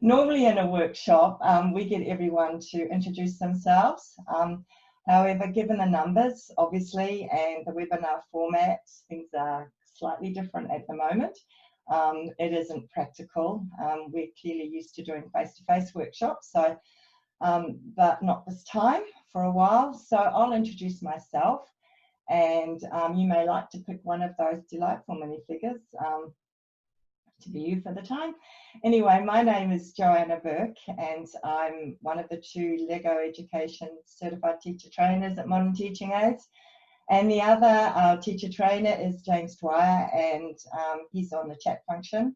Normally in a workshop, we get everyone to introduce themselves. However, given the numbers, obviously, and the webinar format, things are slightly different at the moment. It isn't practical. We're clearly used to doing face-to-face workshops, so, but not this time for a while. So I'll introduce myself, and you may like to pick one of those delightful minifigures to be you for the time. Anyway, my name is Joanna Burk, and I'm one of the 2 LEGO Education Certified Teacher Trainers at Modern Teaching Aids. And the other teacher trainer is James Dwyer, and he's on the chat function.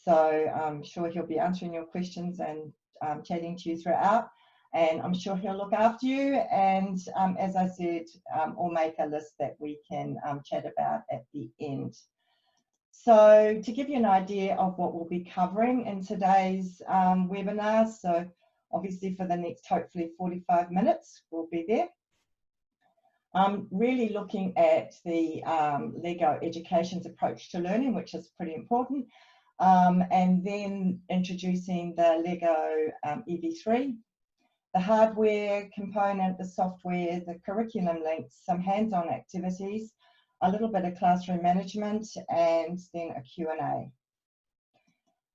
So I'm sure he'll be answering your questions and chatting to you throughout. And I'm sure he'll look after you. And as I said, we'll make a list that we can chat about at the end. So to give you an idea of what we'll be covering in today's webinar, so obviously for the next hopefully 45 minutes we'll be there. Really looking at the LEGO Education's approach to learning, which is pretty important, and then introducing the LEGO EV3, the hardware component, the software, the curriculum links, some hands-on activities, a little bit of classroom management, and then a Q&A.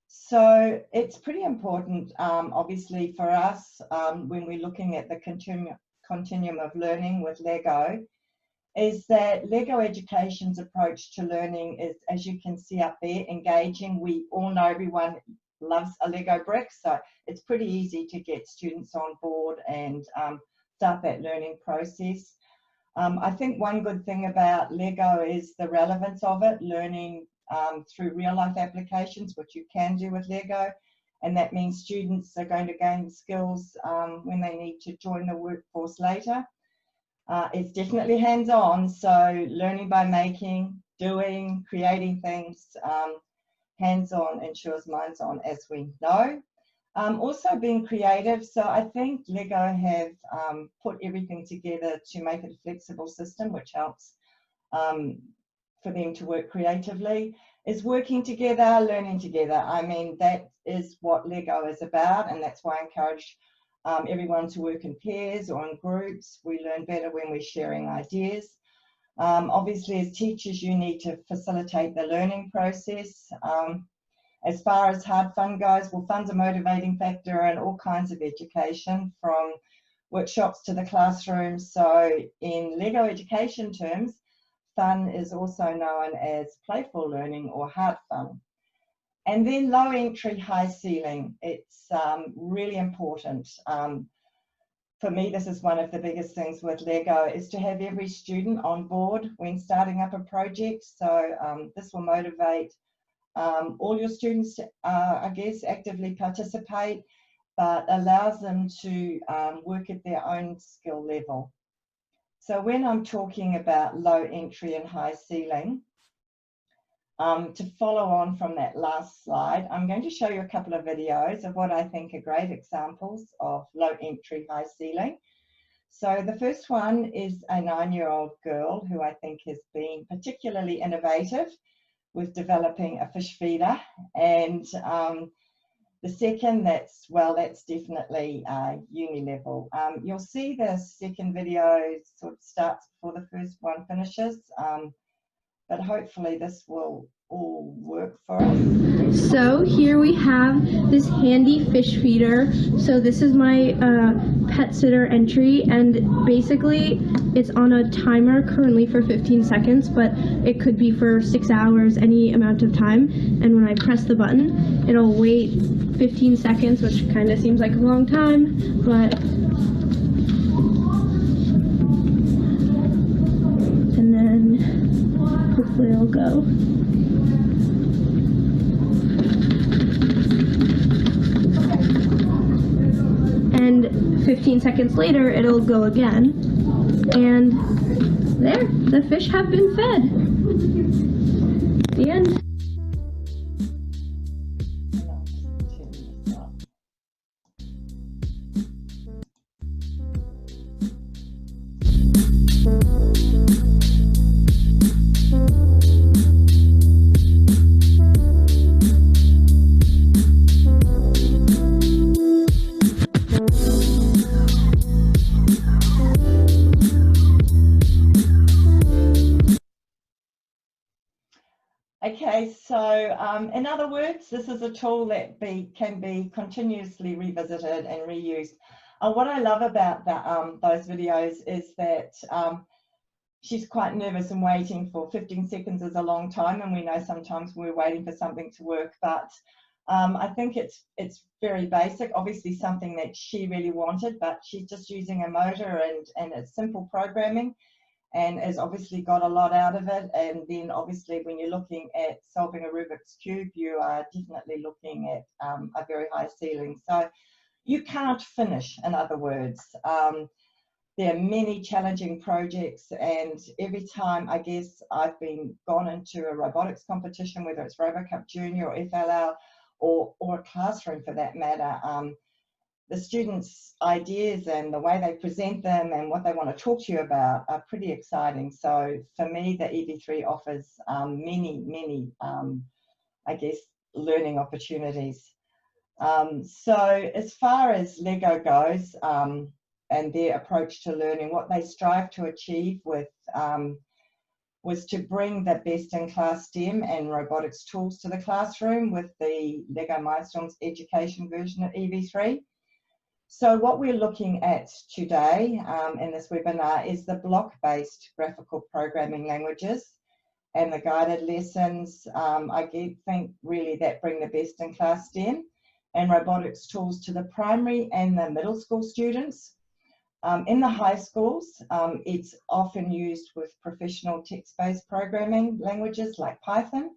So it's pretty important, obviously, for us when we're looking at the continuum of learning with LEGO, is that LEGO Education's approach to learning is, as you can see up there, engaging. We all know everyone loves a LEGO brick, so it's pretty easy to get students on board and start that learning process. I think one good thing about LEGO is the relevance of it, learning through real life applications, which you can do with LEGO, and that means students are going to gain skills when they need to join the workforce later. It's definitely hands-on, so learning by making, doing, creating things, hands-on ensures minds-on, as we know. Also being creative, so I think LEGO have put everything together to make it a flexible system, which helps for them to work creatively, is working together, learning together. I mean, that is what LEGO is about, and that's why I encourage everyone to work in pairs or in groups. We learn better when we're sharing ideas. Obviously, as teachers, you need to facilitate the learning process. As far as hard fun goes, well, fun's a motivating factor in all kinds of education, from workshops to the classroom. So in LEGO Education terms, fun is also known as playful learning or hard fun. And then low entry, high ceiling. It's really important. For me, this is one of the biggest things with LEGO, is to have every student on board when starting up a project. So this will motivate all your students to, I guess, actively participate, but allows them to work at their own skill level. So when I'm talking about low entry and high ceiling, to follow on from that last slide, I'm going to show you a couple of videos of what I think are great examples of low entry, high ceiling. So the first one is a 9-year-old girl who I think has been particularly innovative with developing a fish feeder, and the second, that's definitely uni level. You'll see the second video sort of starts before the first one finishes, but hopefully this will all work for us. So here we have this handy fish feeder. So this is my pet sitter entry, and basically it's on a timer currently for 15 seconds, but it could be for 6 hours, any amount of time. And when I press the button, it'll wait 15 seconds, which kind of seems like a long time, but and then hopefully it'll go. And 15 seconds later, it'll go again. And there, the fish have been fed. The end. in other words, this is a tool that can be continuously revisited and reused. What I love about those videos is that she's quite nervous and waiting. For 15 seconds is a long time, and we know sometimes we're waiting for something to work, but I think it's very basic, obviously something that she really wanted, but she's just using a motor and it's simple programming, and has obviously got a lot out of it. And then obviously when you're looking at solving a Rubik's Cube, you are definitely looking at a very high ceiling. So you can't finish, in other words. There are many challenging projects, and every time I guess I've gone into a robotics competition, whether it's RoboCup Junior or FLL or a classroom for that matter, the students' ideas and the way they present them and what they want to talk to you about are pretty exciting. So for me, the EV3 offers many, I guess, learning opportunities. So as far as LEGO goes, and their approach to learning, what they strive to achieve with was to bring the best-in-class STEM and robotics tools to the classroom with the LEGO MINDSTORMS Education version of EV3. So what we're looking at today in this webinar is the block-based graphical programming languages and the guided lessons. I think really that bring the best-in-class STEM and robotics tools to the primary and the middle school students. In the high schools, it's often used with professional text-based programming languages like Python,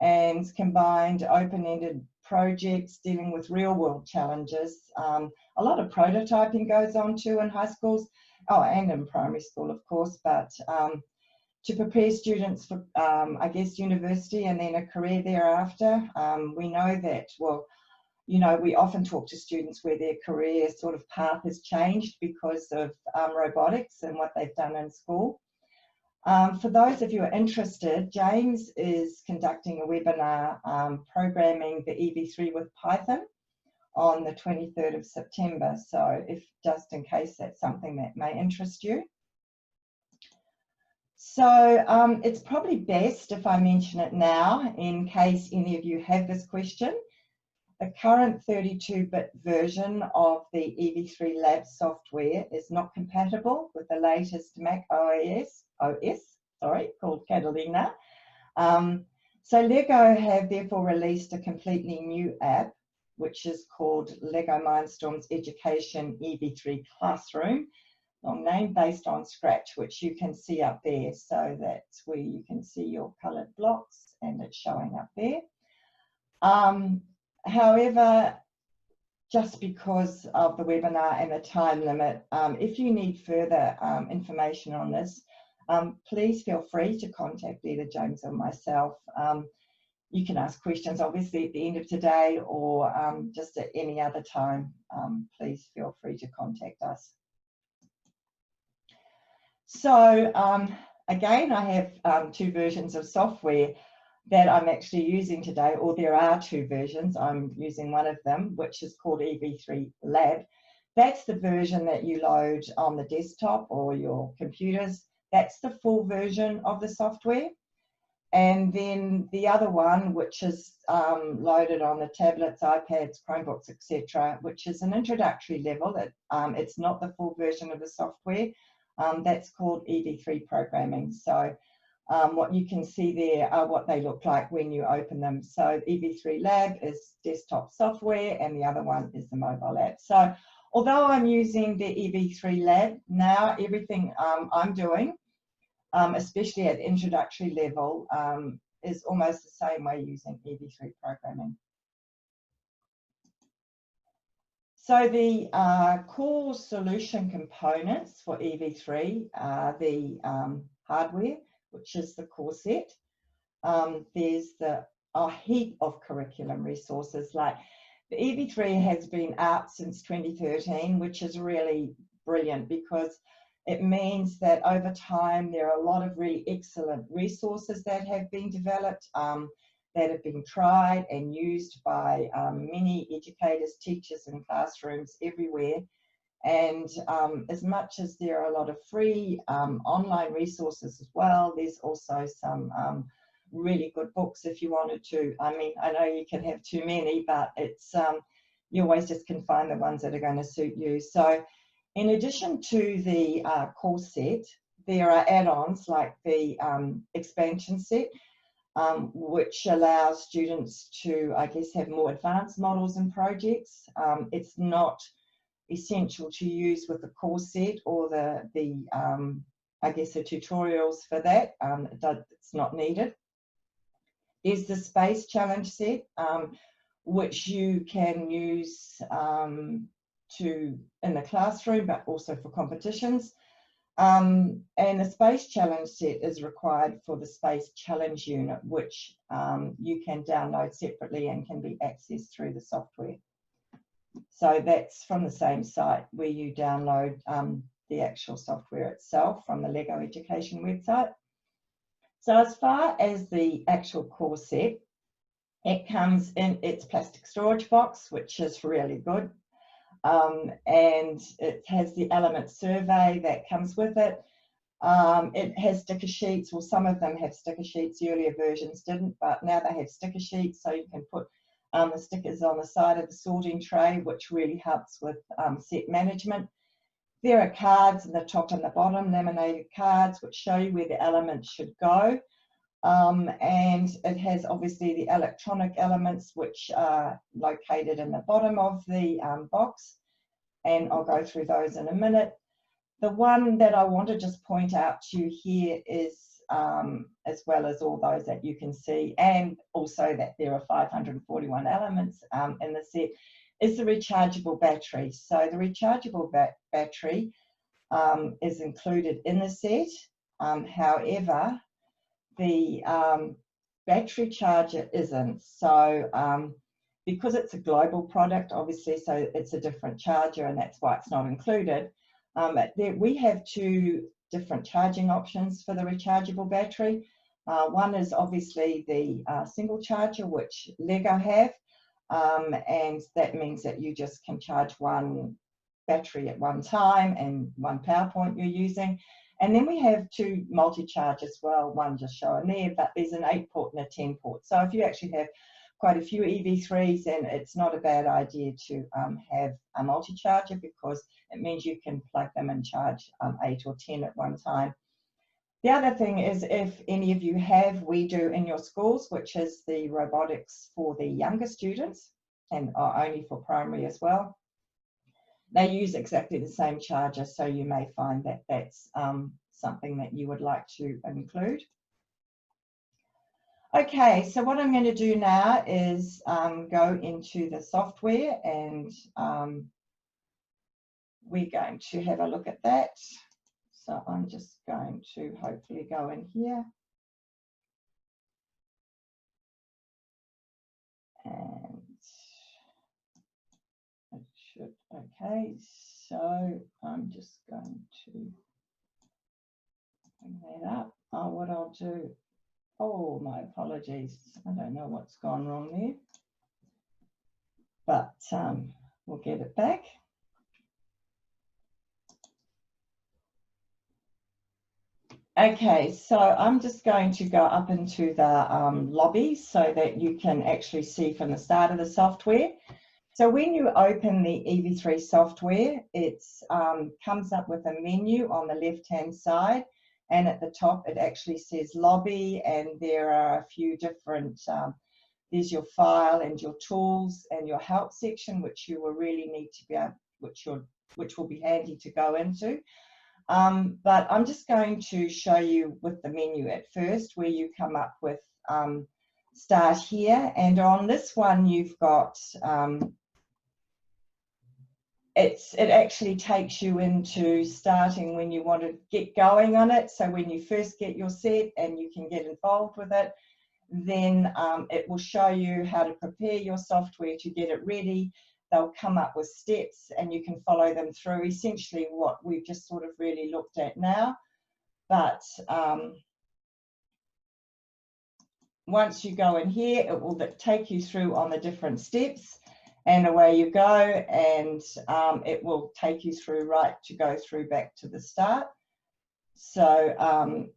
and combined open-ended projects dealing with real-world challenges. A lot of prototyping goes on too in high schools, and in primary school, of course, but to prepare students for, I guess, university and then a career thereafter. We know that, well, you know, we often talk to students where their career sort of path has changed because of robotics and what they've done in school. For those of you who are interested, James is conducting a webinar programming the EV3 with Python on the 23rd of September. So if just in case that's something that may interest you. So it's probably best if I mention it now in case any of you have this question. The current 32-bit version of the EV3 Lab software is not compatible with the latest Mac OS, called Catalina. So LEGO have therefore released a completely new app, which is called LEGO MINDSTORMS Education EV3 Classroom, long name, based on Scratch, which you can see up there. So that's where you can see your coloured blocks, and it's showing up there. However, just because of the webinar and the time limit, if you need further information on this, please feel free to contact either James or myself. You can ask questions obviously at the end of today or just at any other time. Please feel free to contact us. So again, I have two versions of software that I'm actually using today, or there are two versions. I'm using one of them, which is called EV3 Lab. That's the version that you load on the desktop or your computers. That's the full version of the software. And then the other one, which is loaded on the tablets, iPads, Chromebooks, etc., which is an introductory level. It's not the full version of the software. That's called EV3 programming. So what you can see there are what they look like when you open them. So EV3 Lab is desktop software, and the other one is the mobile app. So although I'm using the EV3 Lab now, everything I'm doing, especially at the introductory level, is almost the same way using EV3 programming. So the core solution components for EV3 are the hardware, which is the core set. There's a heap of curriculum resources. Like the EV3 has been out since 2013, which is really brilliant because it means that over time there are a lot of really excellent resources that have been developed, that have been tried and used by many educators, teachers and classrooms everywhere. And as much as there are a lot of free online resources as well, there's also some really good books if you wanted to. I mean, I know you can have too many, but it's you always just can find the ones that are going to suit you. So in addition to the course set, there are add-ons like the expansion set, which allows students to, I guess, have more advanced models and projects. It's not essential to use with the course set or the I guess the tutorials for that. It's not needed. There's the space challenge set, which you can use in the classroom, but also for competitions. And the space challenge set is required for the space challenge unit, which you can download separately and can be accessed through the software. So that's from the same site where you download the actual software itself from the LEGO Education website. So as far as the actual course set, it comes in its plastic storage box, which is really good. And it has the element survey that comes with it. It has sticker sheets, well, some of them have sticker sheets, the earlier versions didn't, but now they have sticker sheets, so you can put the stickers on the side of the sorting tray, which really helps with set management. There are cards in the top and the bottom, laminated cards, which show you where the elements should go. And it has obviously the electronic elements, which are located in the bottom of the box, and I'll go through those in a minute. The one that I want to just point out to you here is, as well as all those that you can see, and also that there are 541 elements in the set, is the rechargeable battery. So the rechargeable battery is included in the set. However, the battery charger isn't. So because it's a global product, obviously, so it's a different charger, and that's why it's not included. We have two different charging options for the rechargeable battery. One is obviously the single charger, which LEGO have, and that means that you just can charge one battery at one time and one power point you're using. And then we have two multi-charge as well, one just showing there, but there's an 8-port and a 10-port. So if you actually have quite a few EV3s, then it's not a bad idea to have a multi-charger, because it means you can plug them and charge 8 or 10 at one time. The other thing is, if any of you have, we do in your schools, which is the robotics for the younger students, and are only for primary as well. They use exactly the same charger, so you may find that that's something that you would like to include. Okay, so what I'm going to do now is go into the software, and we're going to have a look at that. So I'm just going to hopefully go in here. And it should, okay, so I'm just going to bring that up. Oh, what I'll do, oh, my apologies, I don't know what's gone wrong there, but we'll get it back. Okay, so I'm just going to go up into the lobby so that you can actually see from the start of the software. So when you open the EV3 software, it comes up with a menu on the left-hand side, and at the top it actually says lobby, and there are a few different, there's your file and your tools and your help section, which you will really need to be able, which will be handy to go into. But I'm just going to show you with the menu at first, where you come up with start here, and on this one you've got it actually takes you into starting when you want to get going on it. So when you first get your set and you can get involved with it, then it will show you how to prepare your software to get it ready. They'll come up with steps and you can follow them through, essentially what we've just sort of really looked at now. But once you go in here, it will take you through on the different steps, and away you go, and it will take you through to go through back to the start. So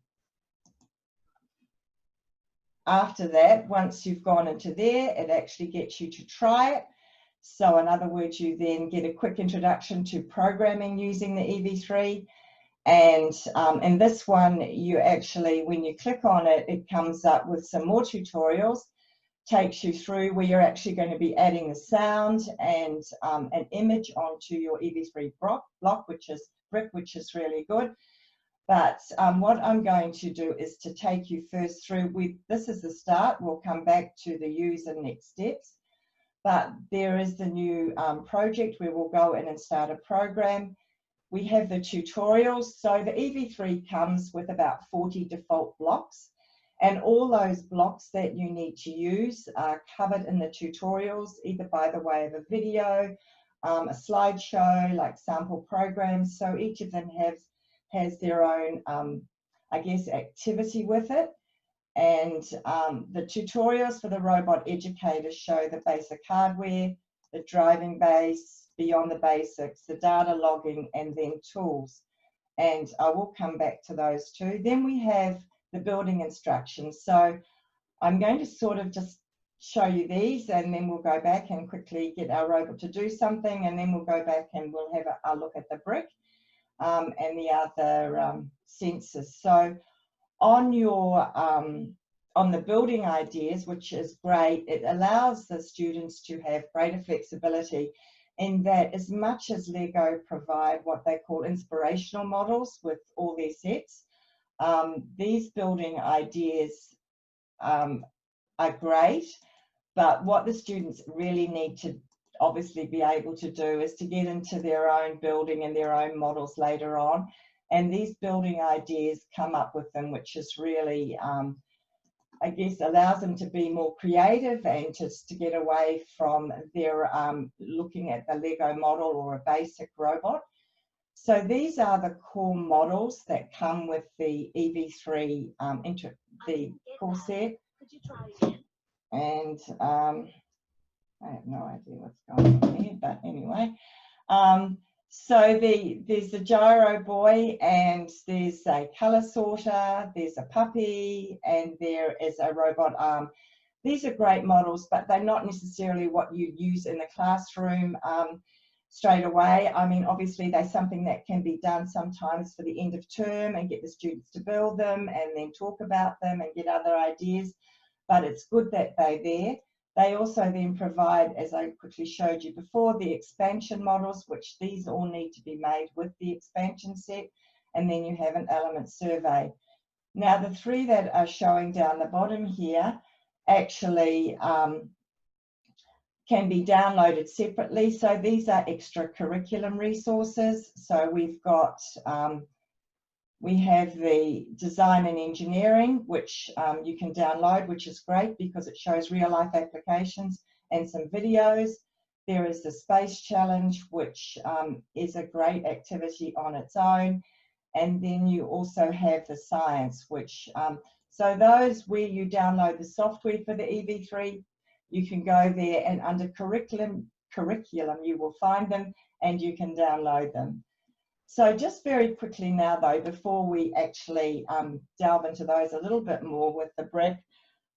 after that, once you've gone into there, it actually gets you to try it. So in other words, you then get a quick introduction to programming using the EV3. And in this one, you actually, when you click on it, it comes up with some more tutorials, takes you through where you're actually going to be adding the sound and an image onto your EV3 block, which is brick, which is really good. But what I'm going to do is to take you first through, this is the start, we'll come back to the use and next steps. But there is the new project where we'll go in and start a program. We have the tutorials. So the EV3 comes with about 40 default blocks, and all those blocks that you need to use are covered in the tutorials, either by the way of a video, a slideshow, like sample programs. So each of them has their own, I guess, activity with it. And the tutorials for the robot educators show the basic hardware, the driving base, beyond the basics, the data logging, and then tools. And I will come back to those too. Then we have the building instructions. So I'm going to sort of just show you these, and then we'll go back and quickly get our robot to do something, and then we'll go back and we'll have a look at the brick and the other sensors. So on your on the building ideas, which is great, it allows the students to have greater flexibility in that, as much as LEGO provide what they call inspirational models with all their sets, these building ideas are great, but what the students really need to obviously be able to do is to get into their own building and their own models later on. And these building ideas come up with them, which is really, I guess, allows them to be more creative and just to get away from their looking at the LEGO model or a basic robot. So these are the core models that come with the EV3 the core set. Could you try again? And I have no idea what's going on here, but anyway. So there's the gyro boy, and there's a colour sorter, there's a puppy, and there is a robot arm. These are great models, but they're not necessarily what you use in the classroom straight away. I mean, obviously they're something that can be done sometimes for the end of term and get the students to build them and then talk about them and get other ideas, but it's good that they're there. They also then provide, as I quickly showed you before, the expansion models, which these all need to be made with the expansion set, and then you have an element survey. Now, the three that are showing down the bottom here actually can be downloaded separately. So these are extra curriculum resources. So we've got we have the design and engineering, which you can download, which is great because it shows real life applications and some videos. There is the space challenge, which is a great activity on its own. And then you also have the science, which, so those where you download the software for the EV3, you can go there and under curriculum, you will find them and you can download them. So just very quickly now though, before we actually delve into those a little bit more with the brick,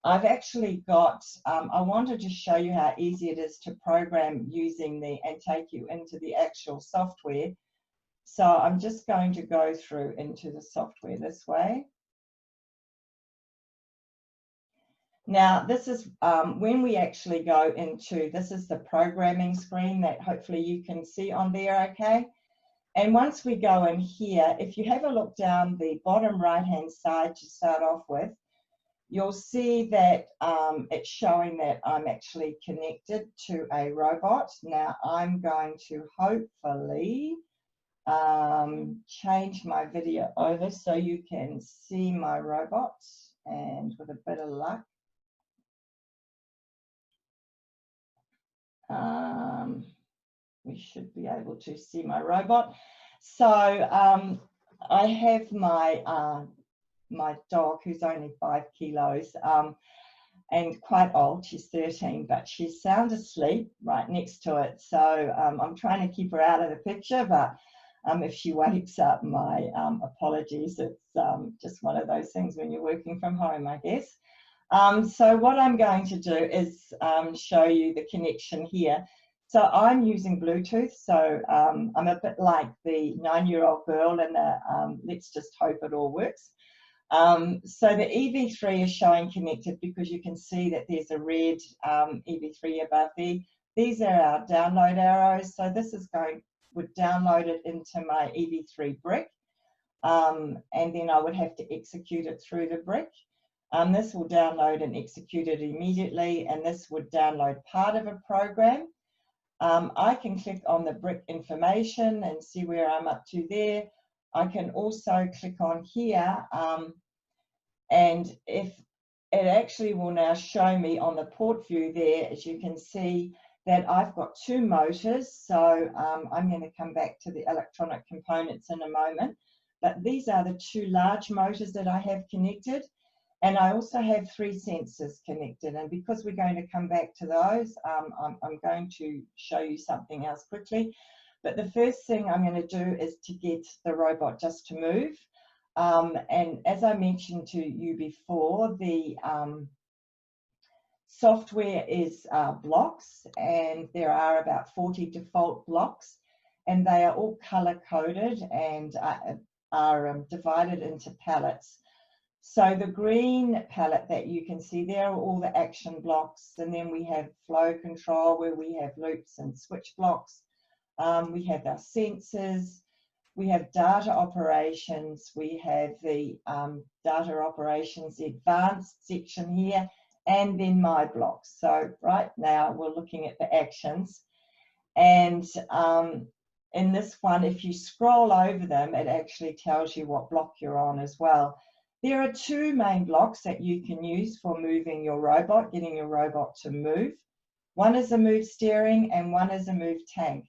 I've actually got, I wanted to show you how easy it is to program using and take you into the actual software. So I'm just going to go through into the software this way. Now this is when we actually go into, this is the programming screen that hopefully you can see on there, okay? And once we go in here, if you have a look down the bottom right-hand side to start off with, you'll see that it's showing that I'm actually connected to a robot. Now I'm going to hopefully change my video over so you can see my robot, and with a bit of luck, we should be able to see my robot. So I have my my dog, who's only 5 kilos and quite old. She's 13, but she's sound asleep right next to it. So I'm trying to keep her out of the picture, but if she wakes up, my apologies. It's just one of those things when you're working from home, I guess. So what I'm going to do is show you the connection here. So I'm using Bluetooth, so I'm a bit like the 9-year-old girl in the let's just hope it all works. So the EV3 is showing connected because you can see that there's a red EV3 above there. These are our download arrows, so this is would download it into my EV3 brick, and then I would have to execute it through the brick. This will download and execute it immediately, and this would download part of a program. I can click on the brick information and see where I'm up to there. I can also click on here, and if it actually will now show me on the port view there, as you can see, that I've got 2 motors. So I'm going to come back to the electronic components in a moment, but these are the 2 large motors that I have connected. And I also have 3 sensors connected, and because we're going to come back to those, I'm going to show you something else quickly. But the first thing I'm going to do is to get the robot just to move. And as I mentioned to you before, the software is blocks, and there are about 40 default blocks, and they are all color-coded and are divided into palettes. So the green palette that you can see there are all the action blocks, and then we have flow control where we have loops and switch blocks. We have our sensors, we have data operations, we have the data operations, the advanced section here, and then my blocks. So right now we're looking at the actions, and in this one, if you scroll over them, it actually tells you what block you're on as well. There are 2 main blocks that you can use for moving your robot, getting your robot to move. One is a move steering and one is a move tank.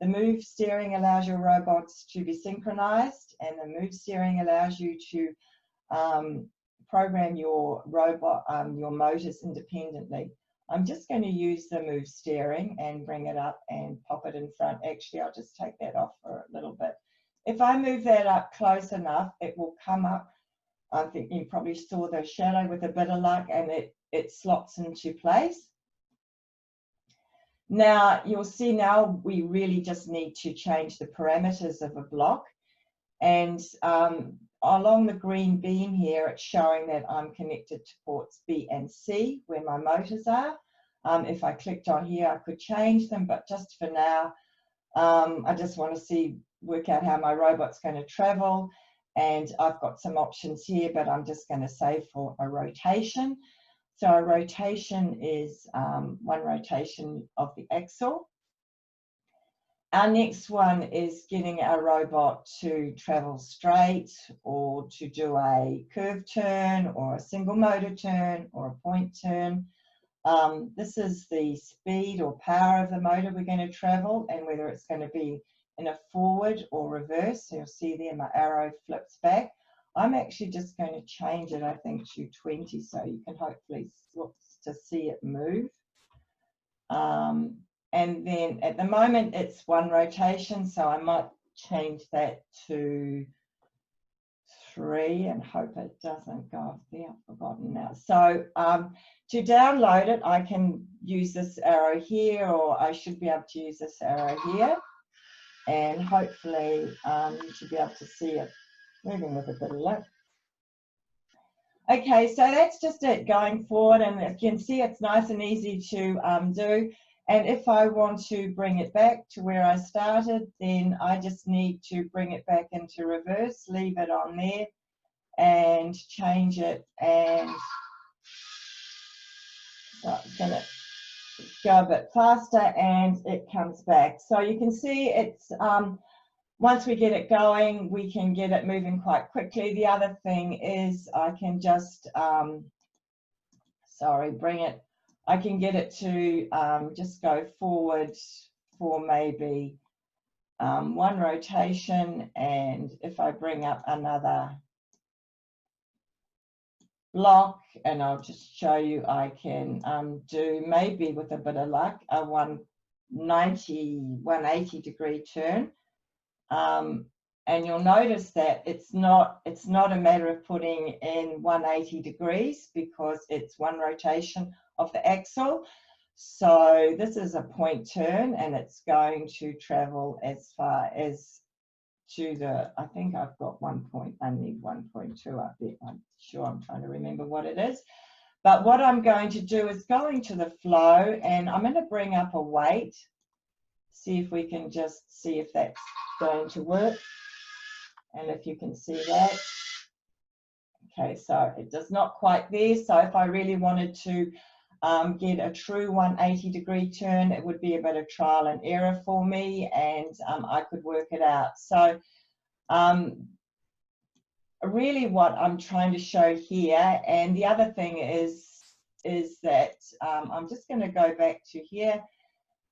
The move steering allows your robots to be synchronized, and the move steering allows you to program your robot, your motors independently. I'm just going to use the move steering and bring it up and pop it in front. Actually, I'll just take that off for a little bit. If I move that up close enough, it will come up. I think you probably saw the shadow with a bit of luck, and it slots into place. Now you'll see now we really just need to change the parameters of a block, and along the green beam here it's showing that I'm connected to ports B and C where my motors are. If I clicked on here I could change them, but just for now I just want to work out how my robot's going to travel. And I've got some options here, but I'm just going to save for a rotation. So a rotation is 1 rotation of the axle. Our next one is getting our robot to travel straight, or to do a curve turn, or a single motor turn, or a point turn. This is the speed or power of the motor we're going to travel, and whether it's going to be in a forward or reverse. So you'll see there my arrow flips back. I'm actually just going to change it, I think, to 20, so you can hopefully look to see it move. And then at the moment it's 1 rotation, so I might change that to 3 and hope it doesn't go off there. I've forgotten now. So to download it, I can use this arrow here, or I should be able to use this arrow here. And hopefully you should be able to see it moving with a bit of luck. Okay, so that's just it going forward, and as you can see it's nice and easy to do. And if I want to bring it back to where I started, then I just need to bring it back into reverse, leave it on there and change it, and so it's going to go a bit faster and it comes back. So you can see it's once we get it going, we can get it moving quite quickly. The other thing is I can just I can get it to just go forward for maybe 1 rotation, and if I bring up another block, and I'll just show you, I can do, maybe with a bit of luck, a 180 degree turn. And you'll notice that it's not a matter of putting in 180 degrees because it's one rotation of the axle. So this is a point turn, and it's going to travel as far as to the, I think I've got I need 1.2 up there. I'm sure, I'm trying to remember what it is. But what I'm going to do is go into the flow, and I'm going to bring up a weight, see if we can just see if that's going to work. And if you can see that, okay, so it does not quite there. So if I really wanted to get a true 180 degree turn, it would be a bit of trial and error for me, and I could work it out. So really what I'm trying to show here, and the other thing is that I'm just going to go back to here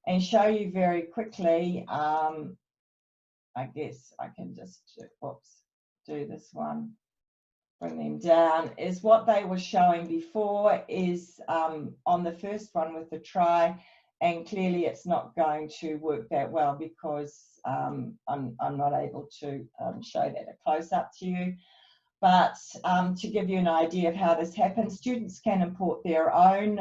and show you very quickly. I guess I can just, do this one, bring them down, is what they were showing before is on the first one with the try, and clearly it's not going to work that well because I'm not able to show that a close-up to you. But to give you an idea of how this happens, students can import their own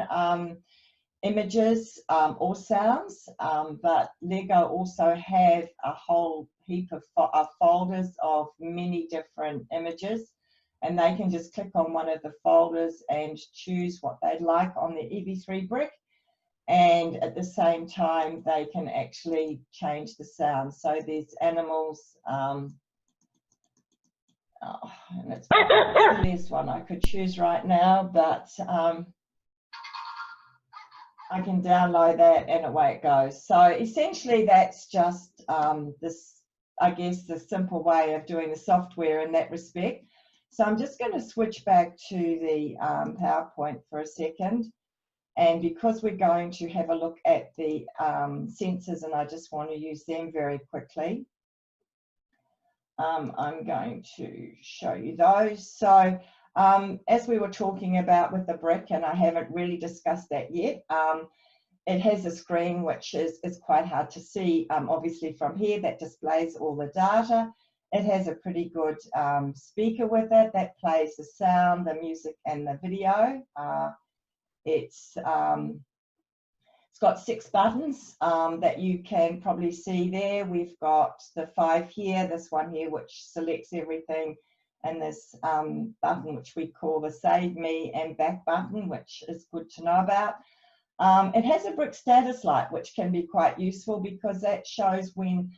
images or sounds, but LEGO also have a whole heap of folders of many different images, and they can just click on one of the folders and choose what they'd like on the EV3 brick, and at the same time they can actually change the sound. So there's animals, and it's the best one I could choose right now, but I can download that and away it goes. So essentially that's just this, I guess, the simple way of doing the software in that respect. So I'm just going to switch back to the PowerPoint for a second. And because we're going to have a look at the sensors, and I just want to use them very quickly, I'm going to show you those. So as we were talking about with the brick, and I haven't really discussed that yet, it has a screen which is quite hard to see, obviously from here, that displays all the data. It has a pretty good speaker with it that plays the sound, the music and the video. It's got 6 buttons that you can probably see there. We've got the 5 here, this one here which selects everything, and this button which we call the Save Me and Back button, which is good to know about. It has a brick status light, which can be quite useful because that shows when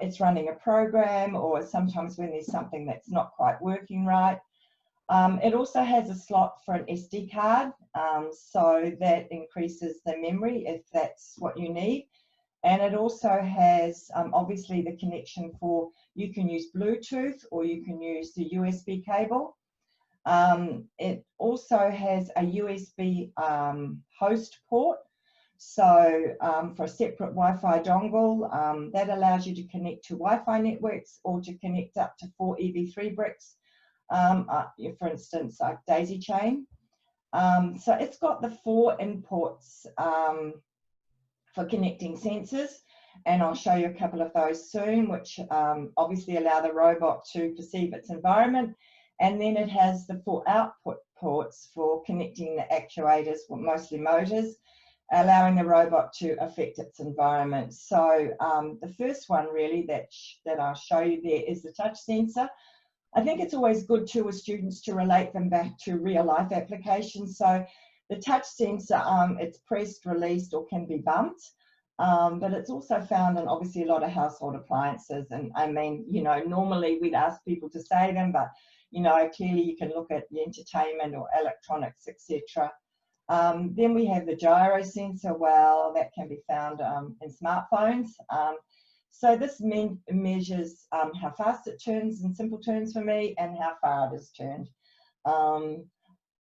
it's running a program, or sometimes when there's something that's not quite working right. It also has a slot for an SD card, so that increases the memory if that's what you need. And it also has obviously the connection for, you can use Bluetooth or you can use the USB cable. It also has a USB host port, so for a separate Wi-Fi dongle that allows you to connect to Wi-Fi networks or to connect up to 4 EV3 bricks, for instance like daisy chain. So it's got the 4 inputs for connecting sensors, and I'll show you a couple of those soon, which obviously allow the robot to perceive its environment. And then it has the 4 output ports for connecting the actuators, well, mostly motors, allowing the robot to affect its environment. So the first one really that I'll show you there is the touch sensor. I think it's always good too with students to relate them back to real life applications. So the touch sensor, it's pressed, released, or can be bumped. But it's also found in obviously a lot of household appliances. And I mean, you know, normally we'd ask people to say them, but you know, clearly you can look at the entertainment or electronics, etc. Then we have the gyro sensor. Well, that can be found in smartphones. So this measures how fast it turns in simple turns for me and how far it is turned.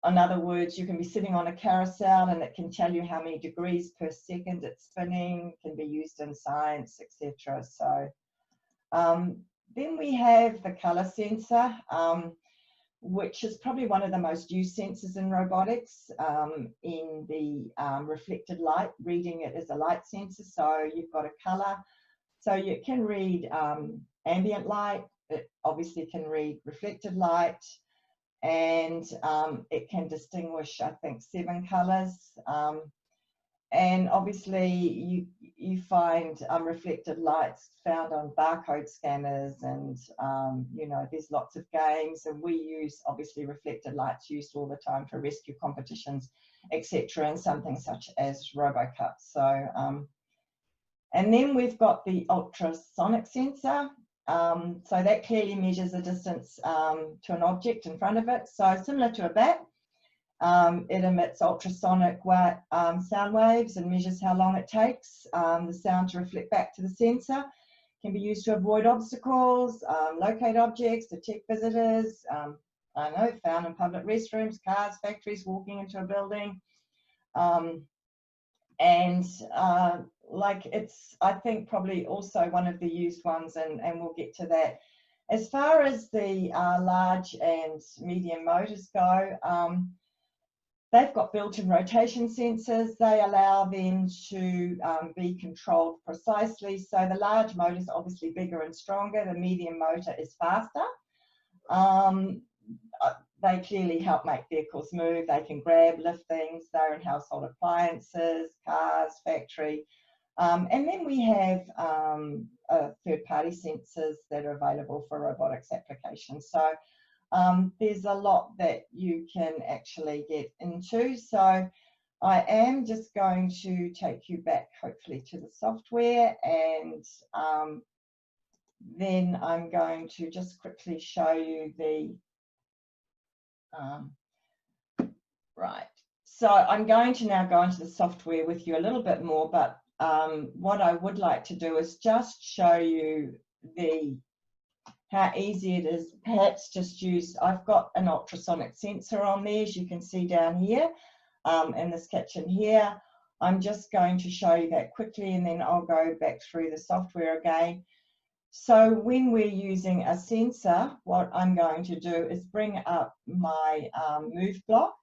In other words, you can be sitting on a carousel and it can tell you how many degrees per second it's spinning, can be used in science, etc. So then we have the color sensor, which is probably one of the most used sensors in robotics, in the reflected light, reading it as a light sensor. So you've got a color, so you can read ambient light, it obviously can read reflected light, and it can distinguish, I think, 7 colours. And obviously you find reflected lights found on barcode scanners, and you know, there's lots of games, and we use obviously reflected lights used all the time for rescue competitions, etc., and something such as RoboCup. So and then we've got the ultrasonic sensor. So that clearly measures the distance to an object in front of it. So similar to a bat, it emits ultrasonic sound waves and measures how long it takes the sound to reflect back to the sensor. It can be used to avoid obstacles, locate objects, detect visitors, I don't know, found in public restrooms, cars, factories, walking into a building. Like, it's, I think, probably also one of the used ones, and we'll get to that. As far as the large and medium motors go, they've got built-in rotation sensors. They allow them to be controlled precisely. So the large motor is obviously bigger and stronger. The medium motor is faster. They clearly help make vehicles move. They can grab, lift things. They're in household appliances, cars, factory. And then we have third-party sensors that are available for robotics applications. So there's a lot that you can actually get into. So I am just going to take you back, hopefully, to the software, and then I'm going to just quickly show you the right. So I'm going to now go into the software with you a little bit more, but what I would like to do is just show you how easy it is. Perhaps just use, I've got an ultrasonic sensor on there, as you can see down here in this kitchen here. I'm just going to show you that quickly, and then I'll go back through the software again. So when we're using a sensor, what I'm going to do is bring up my move block,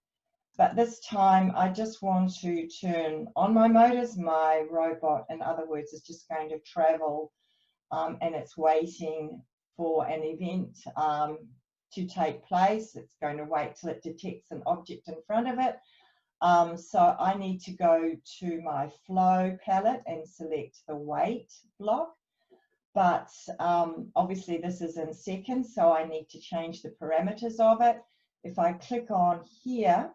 but this time I just want to turn on my motors. My robot, in other words, is just going to travel, and it's waiting for an event to take place. It's going to wait till it detects an object in front of it. So I need to go to my flow palette and select the wait block. But obviously this is in seconds, so I need to change the parameters of it. If I click on here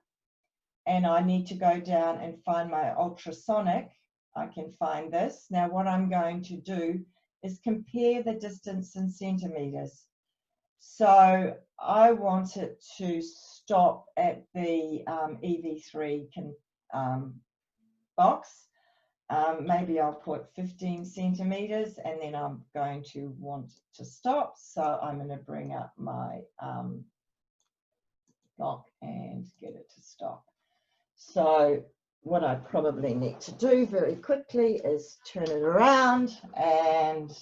and I need to go down and find my ultrasonic, I can find this. Now what I'm going to do is compare the distance in centimeters. So I want it to stop at the EV3 box. Maybe I'll put 15 centimeters, and then I'm going to want to stop. So I'm going to bring up my block and get it to stop. So what I probably need to do very quickly is turn it around, and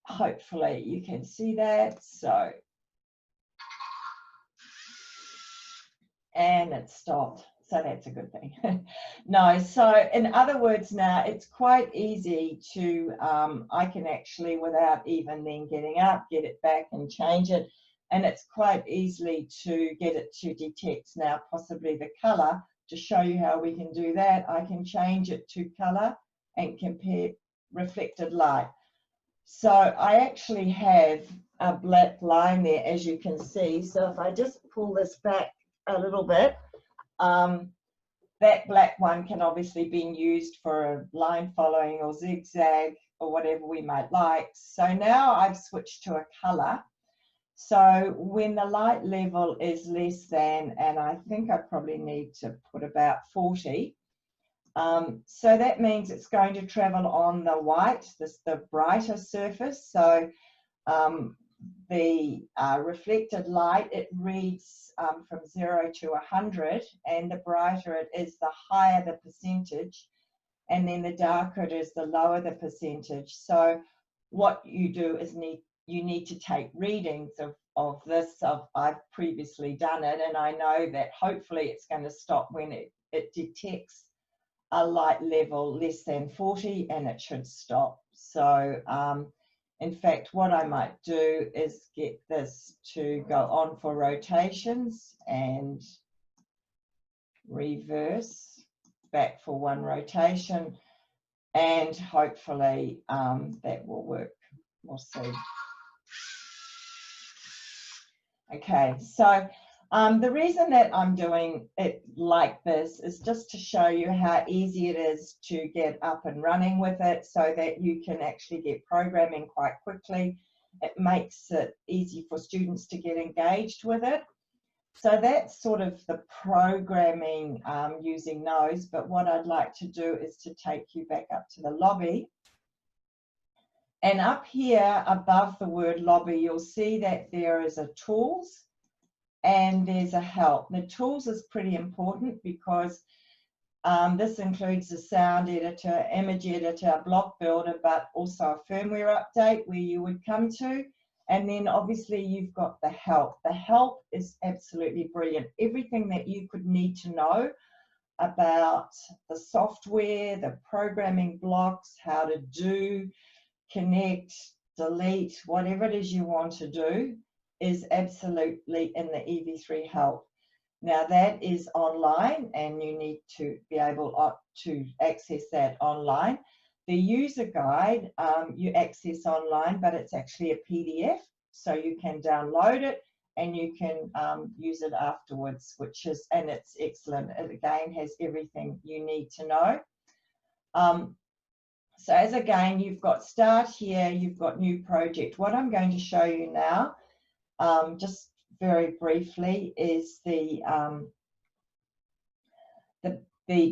hopefully you can see that. So, and it stopped. So that's a good thing. No, so in other words, now it's quite easy to, I can actually, without even then getting up, get it back and change it. And it's quite easily to get it to detect now possibly the color. To show you how we can do that, I can change it to color and compare reflected light. So I actually have a black line there, as you can see. So if I just pull this back a little bit, that black one can obviously be used for line following or zigzag or whatever we might like. So now I've switched to a color. So when the light level is less than, and I think I probably need to put about 40, so that means it's going to travel on the white, the brighter surface. So the reflected light, it reads from 0 to 100, and the brighter it is, the higher the percentage, and then the darker it is, the lower the percentage. So what you do is you need to take readings of this. I've previously done it, and I know that hopefully it's going to stop when it detects a light level less than 40, and it should stop. So In fact, what I might do is get this to go on for rotations and reverse back for one rotation, and hopefully that will work. We'll see. Okay, so the reason that I'm doing it like this is just to show you how easy it is to get up and running with it, so that you can actually get programming quite quickly. It makes it easy for students to get engaged with it. So that's sort of the programming using those, but what I'd like to do is to take you back up to the lobby. And up here above the word lobby, you'll see that there is a tools and there's a help. The tools is pretty important because this includes the sound editor, image editor, block builder, but also a firmware update where you would come to. And then obviously you've got the help. The help is absolutely brilliant. Everything that you could need to know about the software, the programming blocks, how to do, connect, delete, whatever it is you want to do is absolutely in the EV3 help. Now that is online and you need to be able to access that online. The user guide you access online, but it's actually a PDF, so you can download it and you can use it afterwards, and it's excellent. It again has everything you need to know. So as again, you've got start here, you've got new project. What I'm going to show you now, just very briefly, is the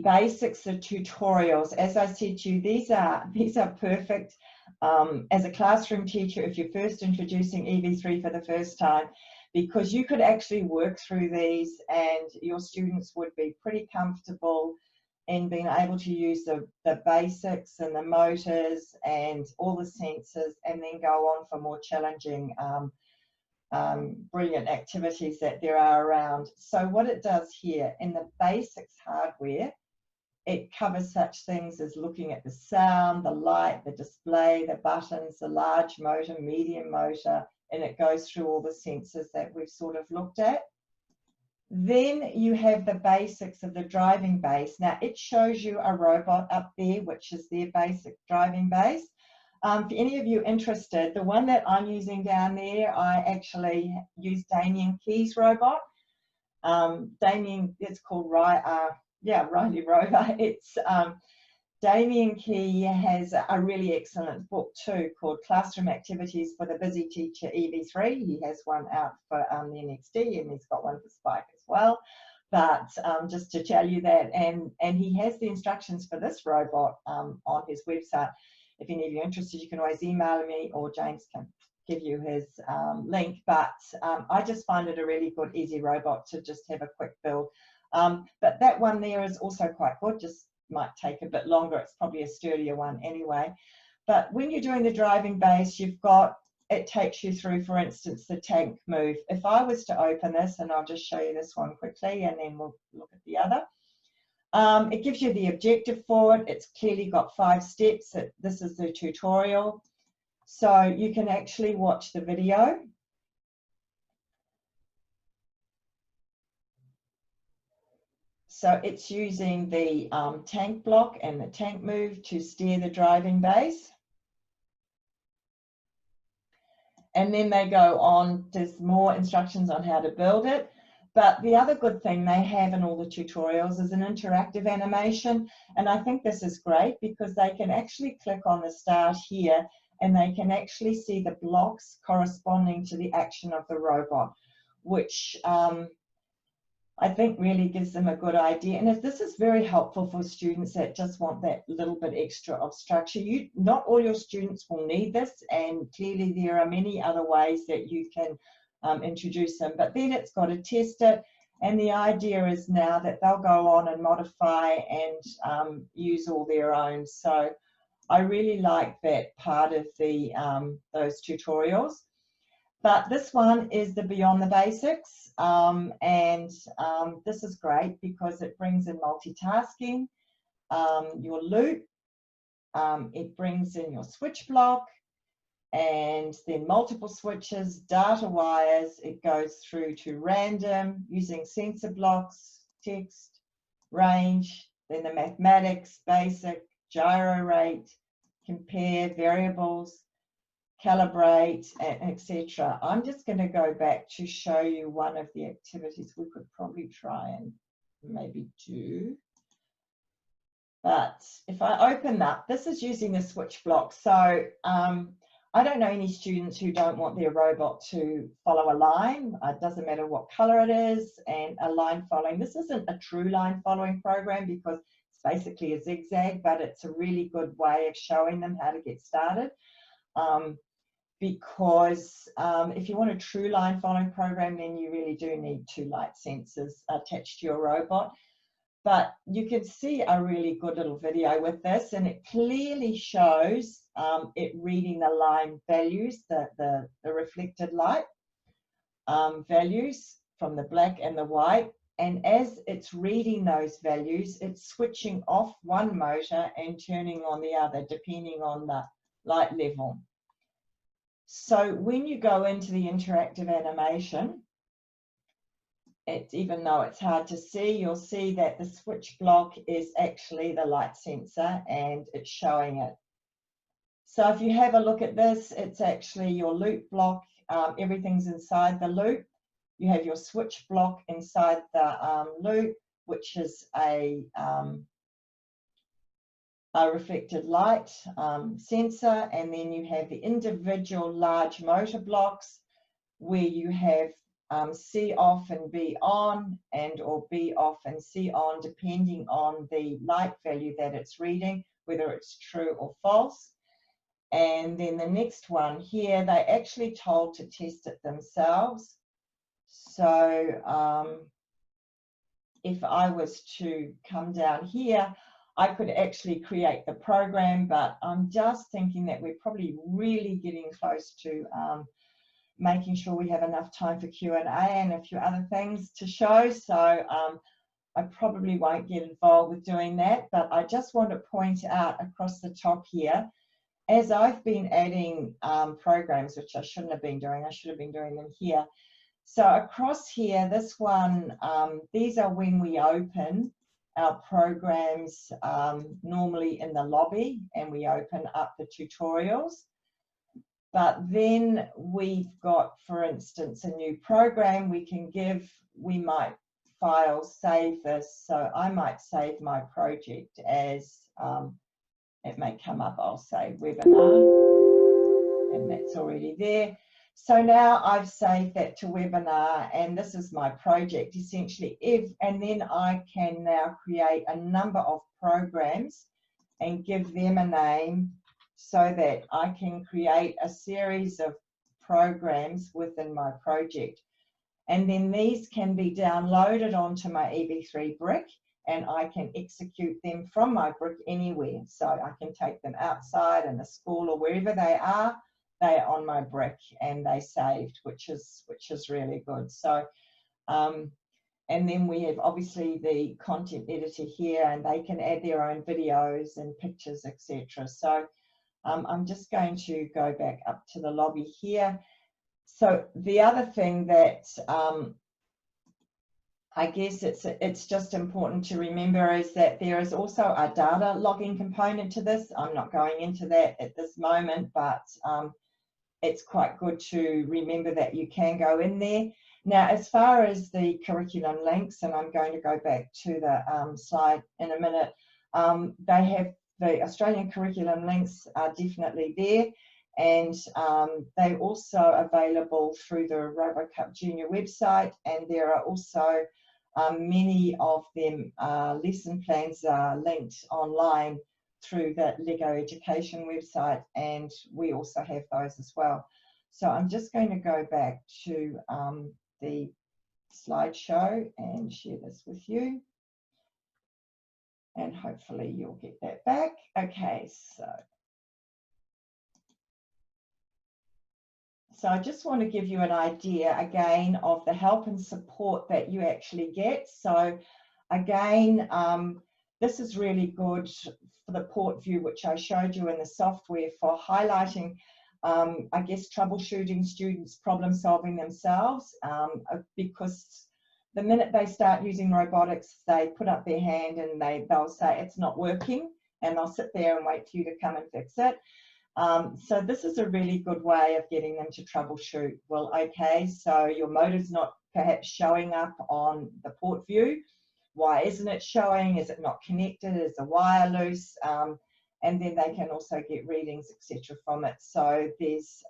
basics, the tutorials. As I said to you, these are perfect as a classroom teacher if you're first introducing EV3 for the first time, because you could actually work through these and your students would be pretty comfortable in being able to use the basics and the motors and all the sensors, and then go on for more challenging brilliant activities that there are around. So what it does here in the basics hardware, it covers such things as looking at the sound, the light, the display, the buttons, the large motor, medium motor, and it goes through all the sensors that we've sort of looked at. Then you have the basics of the driving base. Now it shows you a robot up there, which is their basic driving base. For any of you interested, the one that I'm using down there, I actually use Damien Key's robot. It's called Riley Rover. It's Damien Key has a really excellent book too called Classroom Activities for the Busy Teacher EV3. He has one out for the NXD, and he's got one for Spike as well. But just to tell you that, and he has the instructions for this robot on his website. If any of you are interested, you can always email me, or James can give you his link. But I just find it a really good, easy robot to just have a quick build. But that one there is also quite good, just might take a bit longer. It's probably a sturdier one anyway. But when you're doing the driving base, it takes you through, for instance, the tank move. If I was to open this, and I'll just show you this one quickly, and then we'll look at the other. It gives you the objective for it. It's clearly got 5 steps. This is the tutorial. So you can actually watch the video. So it's using the tank block and the tank move to steer the driving base. And then they go on, there's more instructions on how to build it. But the other good thing they have in all the tutorials is an interactive animation. And I think this is great because they can actually click on the start here and they can actually see the blocks corresponding to the action of the robot, which I think really gives them a good idea. And if this is very helpful for students that just want that little bit extra of structure. Not all your students will need this, and clearly there are many other ways that you can introduce them, but then it's got to test it, and the idea is now that they'll go on and modify and use all their own. So I really like that part of the those tutorials. But this one is the Beyond the Basics, and this is great because it brings in multitasking, your loop, it brings in your switch block, and then multiple switches, data wires. It goes through to random using sensor blocks, text, range, then the mathematics, basic, gyro rate, compare variables, calibrate, etc. I'm just going to go back to show you one of the activities we could probably try and maybe do. But if I open up, this is using the switch block. So I don't know any students who don't want their robot to follow a line. It doesn't matter what color it is, and a line following. This isn't a true line following program because it's basically a zigzag, but it's a really good way of showing them how to get started. Because if you want a true line following program, then you really do need 2 light sensors attached to your robot. But you can see a really good little video with this, and it clearly shows it reading the line values, the reflected light values from the black and the white. And as it's reading those values, it's switching off one motor and turning on the other, depending on the light level. So when you go into the interactive animation, even though it's hard to see, you'll see that the switch block is actually the light sensor and it's showing it. So if you have a look at this, it's actually your loop block. Everything's inside the loop. You have your switch block inside the loop, which is a reflected light sensor, and then you have the individual large motor blocks where you have C off and B on, and or B off and C on, depending on the light value that it's reading, whether it's true or false. And then the next one here, they're actually told to test it themselves. So if I was to come down here, I could actually create the program, but I'm just thinking that we're probably really getting close to making sure we have enough time for Q&A and a few other things to show. So I probably won't get involved with doing that, but I just want to point out across the top here, as I've been adding programs, which I shouldn't have been doing, I should have been doing them here. So across here, this one, these are when we open our programs normally in the lobby, and we open up the tutorials. But then we've got, for instance, a new program we can give. We might file save this. So I might save my project as, it may come up, I'll say webinar, and that's already there. So now I've saved that to webinar, and this is my project essentially. And then I can now create a number of programs and give them a name, so that I can create a series of programs within my project. And then these can be downloaded onto my EV3 brick, and I can execute them from my brick anywhere. So I can take them outside in a school or wherever they are, they're on my brick and they saved, which is really good. So, and then we have obviously the content editor here, and they can add their own videos and pictures, etc. So I'm just going to go back up to the lobby here. So the other thing that I guess it's just important to remember is that there is also a data logging component to this. I'm not going into that at this moment, but it's quite good to remember that you can go in there. Now, as far as the curriculum links, and I'm going to go back to the slide in a minute, they have the Australian curriculum links are definitely there, and they're also available through the RoboCup Junior website, and there are also many of them lesson plans are linked online through the LEGO Education website, and we also have those as well. So I'm just going to go back to the slideshow and share this with you, and hopefully you'll get that back. Okay, so I just want to give you an idea again of the help and support that you actually get. So again, this is really good for the port view, which I showed you in the software, for highlighting I guess troubleshooting students, problem solving themselves, because the minute they start using robotics, they put up their hand and they'll say it's not working, and they'll sit there and wait for you to come and fix it. So this is a really good way of getting them to troubleshoot. Well, okay, so your motor's not perhaps showing up on the port view. Why isn't it showing? Is it not connected? Is the wire loose? And then they can also get readings, etc. from it. So there's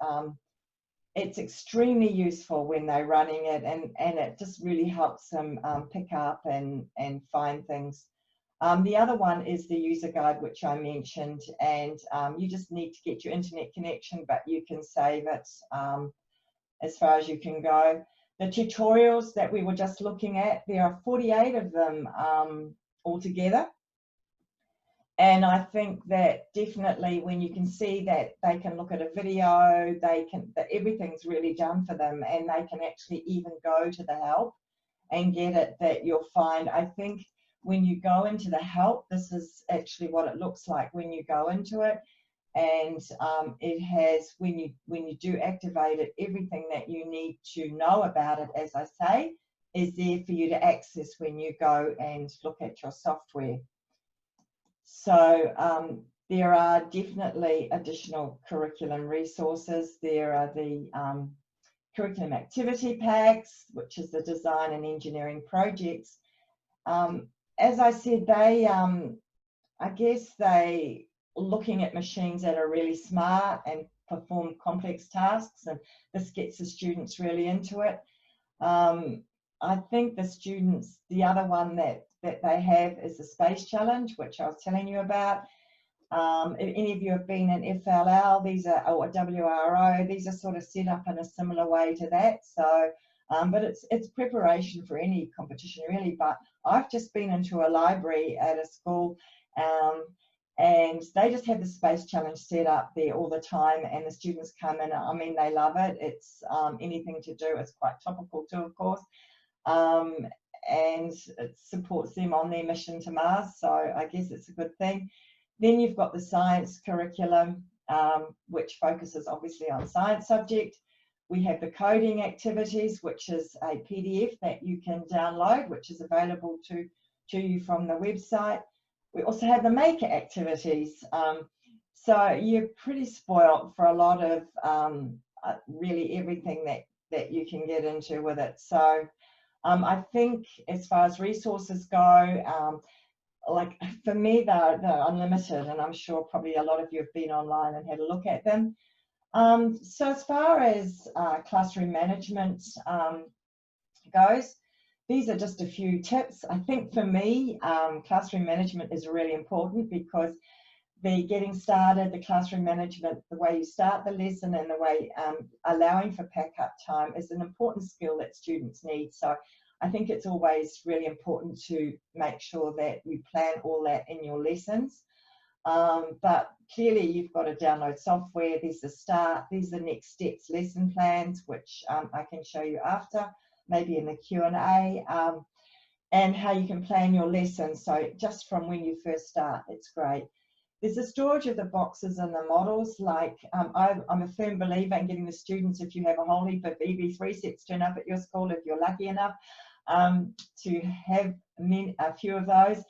it's extremely useful when they're running it, and it just really helps them pick up and find things. The other one is the user guide, which I mentioned, and you just need to get your internet connection, but you can save it as far as you can go. The tutorials that we were just looking at, there are 48 of them altogether. And I think that definitely when you can see that they can look at a video, that everything's really done for them, and they can actually even go to the help and get it, that you'll find, I think when you go into the help, this is actually what it looks like when you go into it. And it has, when you do activate it, everything that you need to know about it, as I say, is there for you to access when you go and look at your software. So there are definitely additional curriculum resources. There are the curriculum activity packs, which is the design and engineering projects. As I said, they, I guess they looking at machines that are really smart and perform complex tasks, and this gets the students really into it. I think the students, the other one that they have is the space challenge, which I was telling you about. If any of you have been in FLL, these are, or WRO, these are sort of set up in a similar way to that. So, but it's preparation for any competition really. But I've just been into a library at a school, and they just have the space challenge set up there all the time, and the students come in. I mean, they love it. It's anything to do. It's quite topical too, of course. And it supports them on their mission to Mars, so I guess it's a good thing. Then you've got the science curriculum, which focuses obviously on science subject. We have the coding activities, which is a PDF that you can download, which is available to you from the website. We also have the maker activities. So you're pretty spoiled for a lot of really everything that you can get into with it. So I think as far as resources go, like for me, they're unlimited, and I'm sure probably a lot of you have been online and had a look at them. So as far as classroom management goes, these are just a few tips. I think for me, classroom management is really important, because the getting started, the classroom management, the way you start the lesson and the way allowing for pack-up time is an important skill that students need. So I think it's always really important to make sure that you plan all that in your lessons. But clearly you've got to download software. There's the start, these are the next steps lesson plans, which I can show you after, maybe in the Q&A, and how you can plan your lessons. So just from when you first start, it's great. There's the storage of the boxes and the models. Like I'm a firm believer in getting the students, if you have a whole heap of EV3 sets turn up at your school, if you're lucky enough to have a few of those,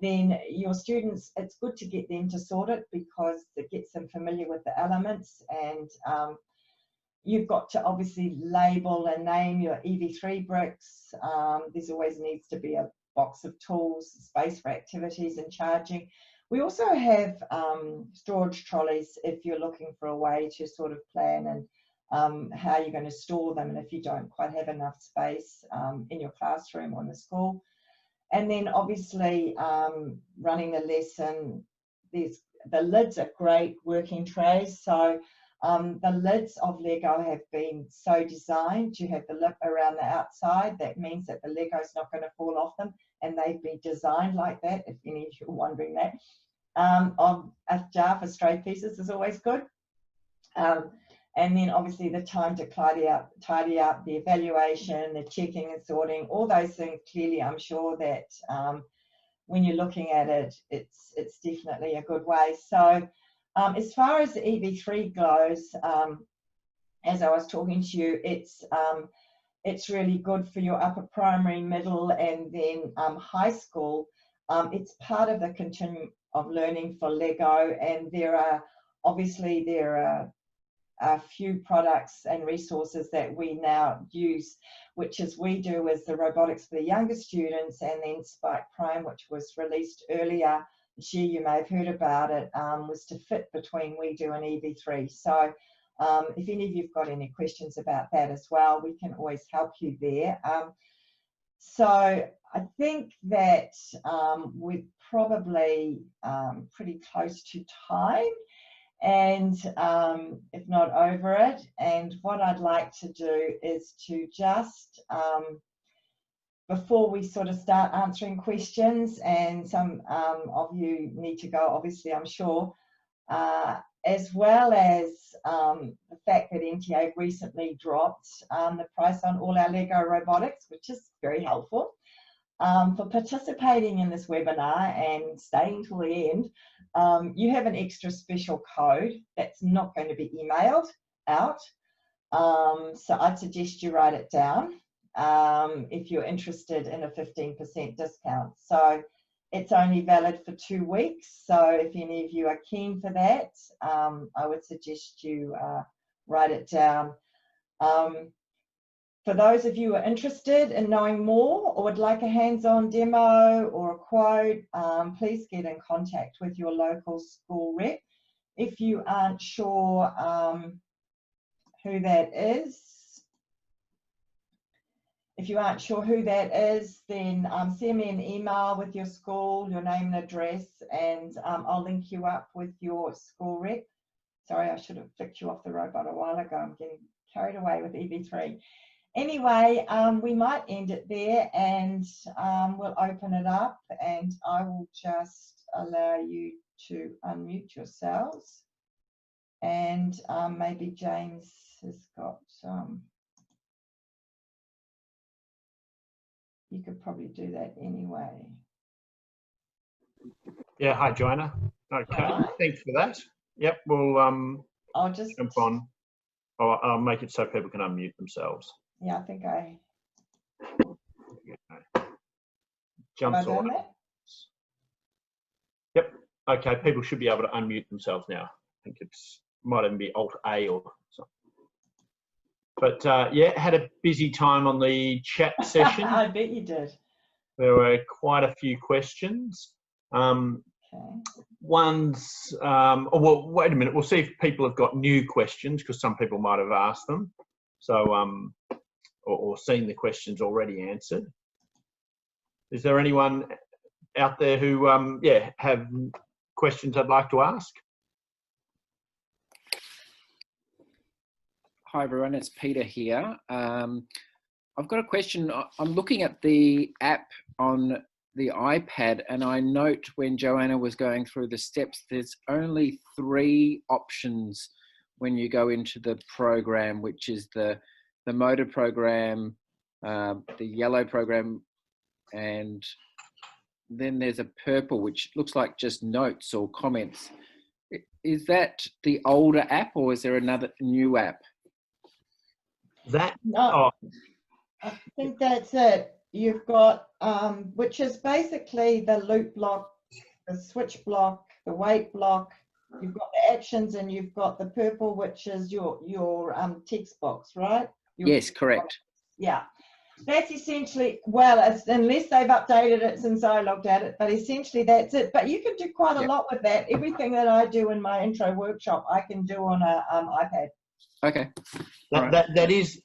then your students, it's good to get them to sort it, because it gets them familiar with the elements. And you've got to obviously label and name your EV3 bricks. There's always needs to be a box of tools, space for activities and charging. We also have storage trolleys if you're looking for a way to sort of plan and how you're going to store them, and if you don't quite have enough space in your classroom or in the school. And then obviously running the lesson, the lids are great working trays. So the lids of Lego have been so designed to have the lip around the outside. That means that the Lego's not going to fall off them, and they've been designed like that, if any of you are wondering that. Of a jar for stray pieces is always good. And then obviously the time to tidy up, the evaluation, the checking and sorting, all those things. Clearly, I'm sure that when you're looking at it, it's definitely a good way. So As far as the EV3 goes, as I was talking to you, it's really good for your upper primary, middle, and then high school. It's part of the continuum of learning for LEGO, and there are a few products and resources that we now use, which is we do as the Robotics for the younger students, and then Spike Prime, which was released earlier this year, you may have heard about it, was to fit between We Do and EV3. So if any of you've got any questions about that as well, we can always help you there. So I think that we're probably pretty close to time, and if not over it. And what I'd like to do is to just, before we sort of start answering questions, and some of you need to go, obviously, I'm sure, as well as the fact that NTA recently dropped the price on all our LEGO robotics, which is very helpful. For participating in this webinar and staying till the end, you have an extra special code that's not going to be emailed out. So I'd suggest you write it down if you're interested in a 15% discount. So it's only valid for 2 weeks. So if any of you are keen for that, I would suggest you write it down. For those of you who are interested in knowing more or would like a hands-on demo or a quote, please get in contact with your local school rep. If you aren't sure who that is, then send me an email with your school, your name and address, and I'll link you up with your school rep. Sorry, I should have flicked you off the robot a while ago. I'm getting carried away with EV3. Anyway, we might end it there, and we'll open it up, and I will just allow you to unmute yourselves. And maybe James has got you could probably do that anyway. Yeah, hi Joanna. Okay, Hi. Thanks for that. Yep, we'll I'll just jump on. I'll make it so people can unmute themselves. Yeah, I think I Jumps on. Yep. Okay, people should be able to unmute themselves now. I think it's might even be Alt A or something. But yeah, had a busy time on the chat session. I bet you did. There were quite a few questions. Okay. One's, oh, well, wait a minute. We'll see if people have got new questions, because some people might have asked them. So, or seen the questions already answered. Is there anyone out there who, yeah, have questions I'd like to ask? Hi everyone, it's Peter here. I've got a question. I'm looking at the app on the iPad, and I note when Joanna was going through the steps, there's only 3 options when you go into the program, which is the motor program, the yellow program, and then there's a purple, which looks like just notes or comments. Is that the older app, or is there another new app? That, No, I think that's it. You've got, which is basically the loop block, the switch block, the weight block. You've got the actions, and you've got the purple, which is your text box, right? Yes, correct. Yeah, that's essentially, well, unless they've updated it since I looked at it, but essentially that's it. But you can do quite a lot with that. Everything that I do in my intro workshop, I can do on a iPad. Okay. that is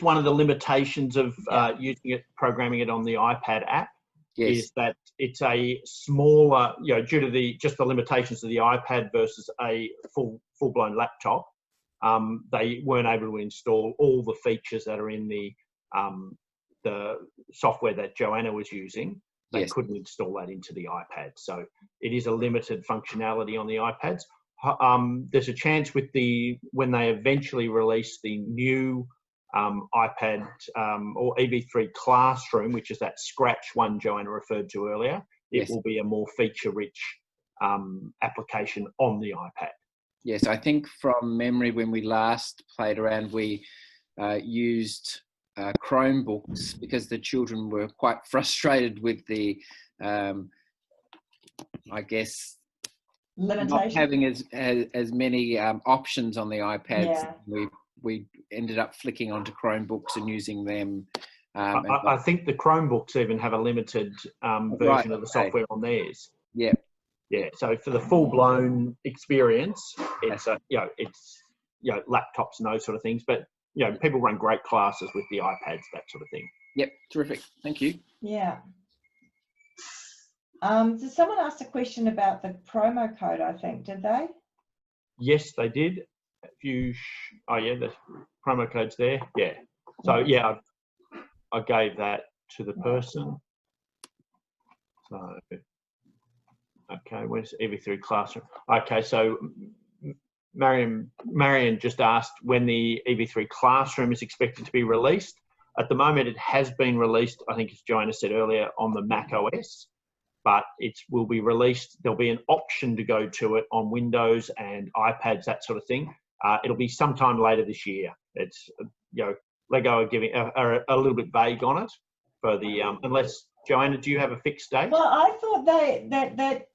one of the limitations of using it, programming it on the iPad app. Yes. Is that it's a smaller, you know, due to just the limitations of the iPad versus a full-blown laptop. They weren't able to install all the features that are in the software that Joanna was using. They couldn't install that into the iPad, so it is a limited functionality on the iPads. There's a chance with when they eventually release the new iPad or EV3 Classroom, which is that Scratch one Joanna referred to earlier, it will be a more feature-rich application on the iPad. Yes, I think from memory, when we last played around, we used Chromebooks because the children were quite frustrated with the, I guess, not having as many options on the iPads. Yeah. We ended up flicking onto Chromebooks and using them. I think the Chromebooks even have a limited version of the software on theirs. Yeah. Yeah. So for the full-blown experience, it's laptops and those sort of things. But people run great classes with the iPads, that sort of thing. Yep. Terrific. Thank you. Yeah. Did someone ask a question about the promo code, I think, did they? Yes, they did. The promo code's there. Yeah. So, yeah, I gave that to the person. So, okay, where's EV3 Classroom? Okay, so Marion just asked when the EV3 Classroom is expected to be released. At the moment, it has been released, I think as Joanna said earlier, on the Mac OS. But it will be released. There'll be an option to go to it on Windows and iPads, that sort of thing. It'll be sometime later this year. It's LEGO are a little bit vague on it for the unless Joanna, do you have a fixed date? Well, I thought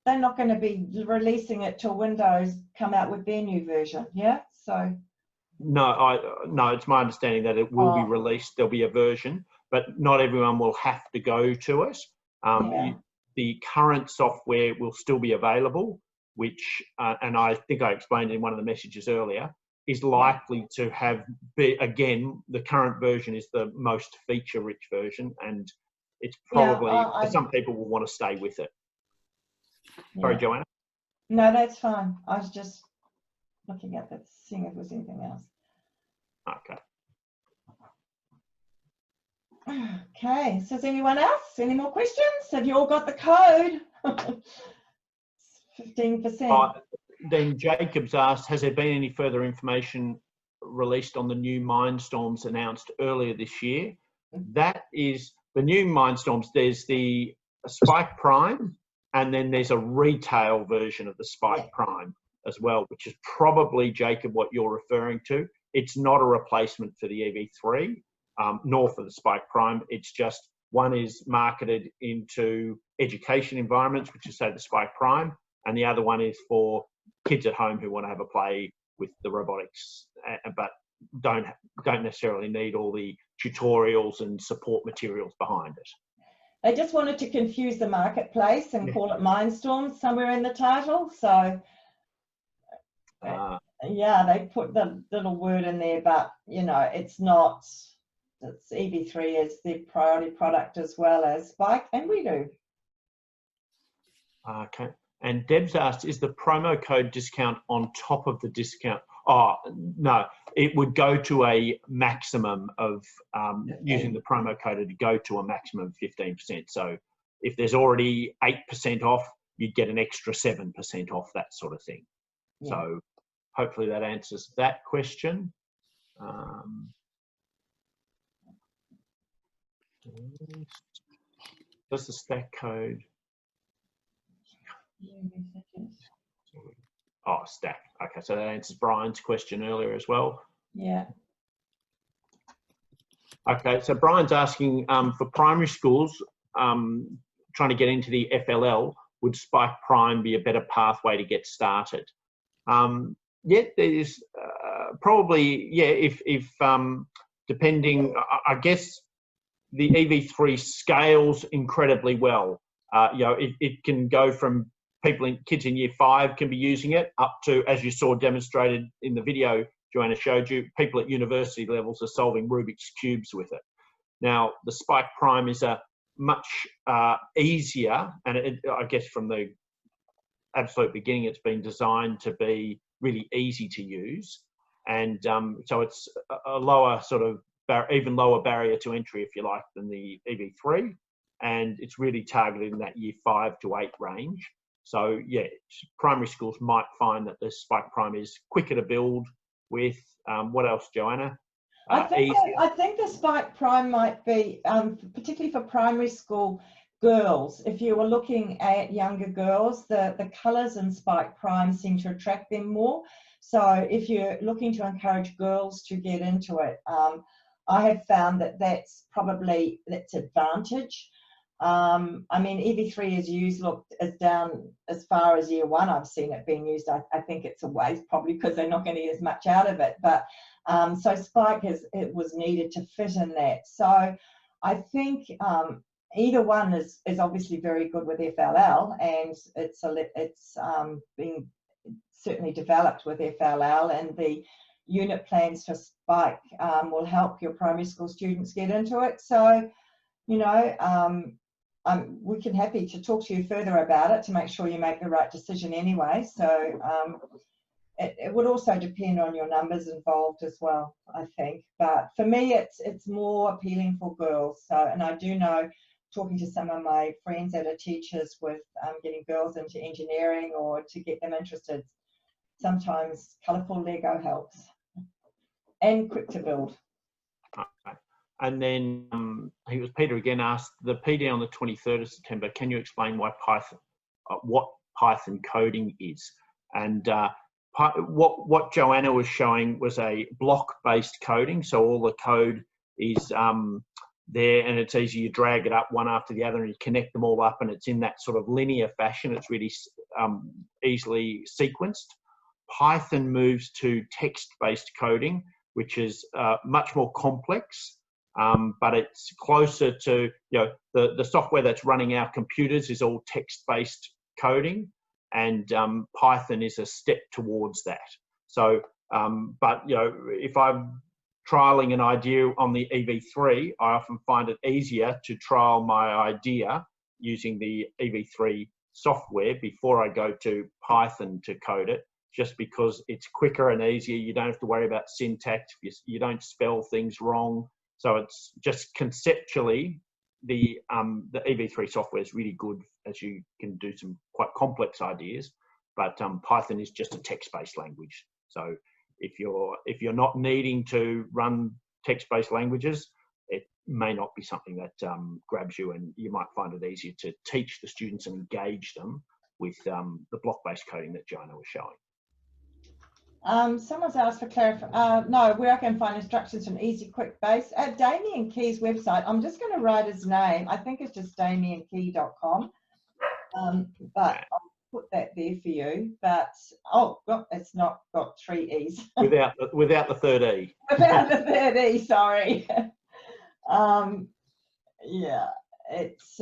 they're not going to be releasing it till Windows come out with their new version. Yeah, so. No, it's my understanding that it will be released. There'll be a version, but not everyone will have to go to it. The current software will still be available, which, and I think I explained in one of the messages earlier, is likely to again, the current version is the most feature-rich version, and it's probably, some people will want to stay with it. Sorry, Joanna? No, that's fine. I was just looking at that, seeing if there was anything else. Okay. Okay, so is anyone else? Any more questions? Have you all got the code? 15%. Then Jacob's asked, has there been any further information released on the new Mindstorms announced earlier this year? That is the new Mindstorms. There's the Spike Prime, and then there's a retail version of the Spike Prime as well, which is probably, Jacob, what you're referring to. It's not a replacement for the EV3. Nor for the Spike Prime. It's just one is marketed into education environments, which is say the Spike Prime, and the other one is for kids at home who want to have a play with the robotics, but don't necessarily need all the tutorials and support materials behind it. They just wanted to confuse the marketplace and call it Mindstorms somewhere in the title. So they put the little word in there, but it's not. It's EV3 is the priority product as well as Spike, and we do. Okay. And Deb's asked, is the promo code discount on top of the discount? Oh, no. It would go to a maximum of, using the promo code to go to a maximum of 15%. So if there's already 8% off, you'd get an extra 7% off, that sort of thing. Yeah. So hopefully that answers that question. Does the stack code? Oh, stack. Okay, so that answers Brian's question earlier as well. Yeah. Okay, so Brian's asking for primary schools trying to get into the FLL, would Spike Prime be a better pathway to get started? There's probably, if depending, I guess, the EV3 scales incredibly well. It can go from kids in year 5 can be using it up to, as you saw demonstrated in the video Joanna showed you, people at university levels are solving Rubik's Cubes with it. Now, the Spike Prime is a much easier, and I guess from the absolute beginning, it's been designed to be really easy to use. And so it's a lower sort of, even lower barrier to entry, if you like, than the EV3, and it's really targeted in that year 5 to 8 range. So primary schools might find that the Spike Prime is quicker to build with. What else, Joanna? I think the Spike Prime might be, particularly for primary school, girls. If you were looking at younger girls, the colours in Spike Prime seem to attract them more. So if you're looking to encourage girls to get into it, I have found that that's probably its advantage. I mean, EV3 is used, look, is down as far as year 1. I've seen it being used. I think it's a waste, probably because they're not going to get as much out of it. But so Spike it was needed to fit in that. So I think either one is obviously very good with FLL, and it's being certainly developed with FLL, and the unit plans for Spike will help your primary school students get into it. So, you know, we can happy to talk to you further about it to make sure you make the right decision anyway. So it would also depend on your numbers involved as well, I think. But for me, it's more appealing for girls. So, and I do know, talking to some of my friends that are teachers, with getting girls into engineering or to get them interested, sometimes colourful Lego helps, and quick to build. Okay. And then I think it was Peter again asked, the PD on the 23rd of September, can you explain why Python, what Python coding is? And what Joanna was showing was a block-based coding. So all the code is there, and it's easy. You drag it up one after the other and you connect them all up, and it's in that sort of linear fashion. It's really easily sequenced. Python moves to text-based coding, which is much more complex, but it's closer to, you know, the software that's running our computers is all text-based coding, and Python is a step towards that. So, but, you know, if I'm trialing an idea on the EV3, I often find it easier to trial my idea using the EV3 software before I go to Python to code it, just because it's quicker and easier. You don't have to worry about syntax. You don't spell things wrong. So it's just conceptually, the EV3 software is really good, as you can do some quite complex ideas, but Python is just a text-based language. So if you're not needing to run text-based languages, it may not be something that grabs you, and you might find it easier to teach the students and engage them with the block-based coding that Joanna was showing. Someone's asked for clarification. No, where I can find instructions from Easy Quick Base at Damien Key's website. I'm just going to write his name. I think it's just damienkey.com. But I'll put that there for you. But oh, well, it's not got 3 E's. without the third E. Without the third E. Sorry. Yeah, it's.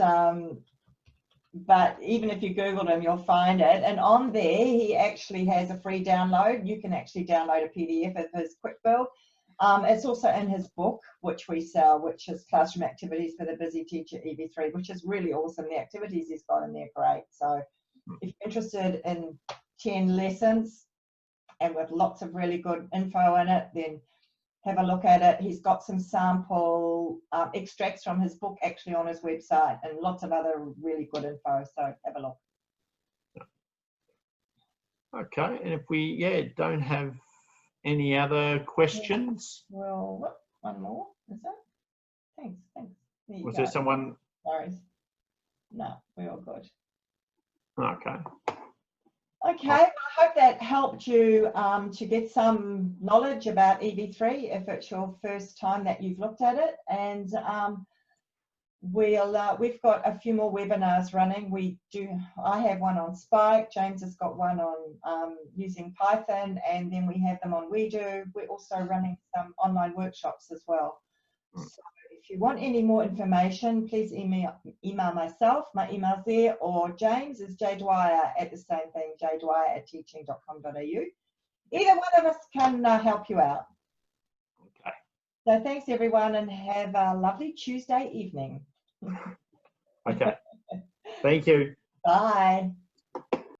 But even if you Googled him, you'll find it. And on there, he actually has a free download. You can actually download a PDF of his quick build. It's also in his book, which we sell, which is Classroom Activities for the Busy Teacher EV3, which is really awesome. The activities he's got in there are great. So if you're interested in 10 lessons and with lots of really good info in it, then have a look at it. He's got some sample extracts from his book actually on his website, and lots of other really good info. So have a look. Okay, and if we don't have any other questions. Well, what? One more, is it? Thanks. Was there someone? Sorry. No, we're all good. Okay. Okay, well, I hope that helped you to get some knowledge about EV3 if it's your first time that you've looked at it. And we've got a few more webinars running. I have one on Spike. James has got one on using Python, and then we have them on WeDo. We're also running some online workshops as well. So if you want any more information, please email myself. My email's there, or James is jdwyer at the same thing, jdwyer@teaching.com.au. Either one of us can help you out. Okay. So thanks everyone, and have a lovely Tuesday evening. Okay. Thank you. Bye.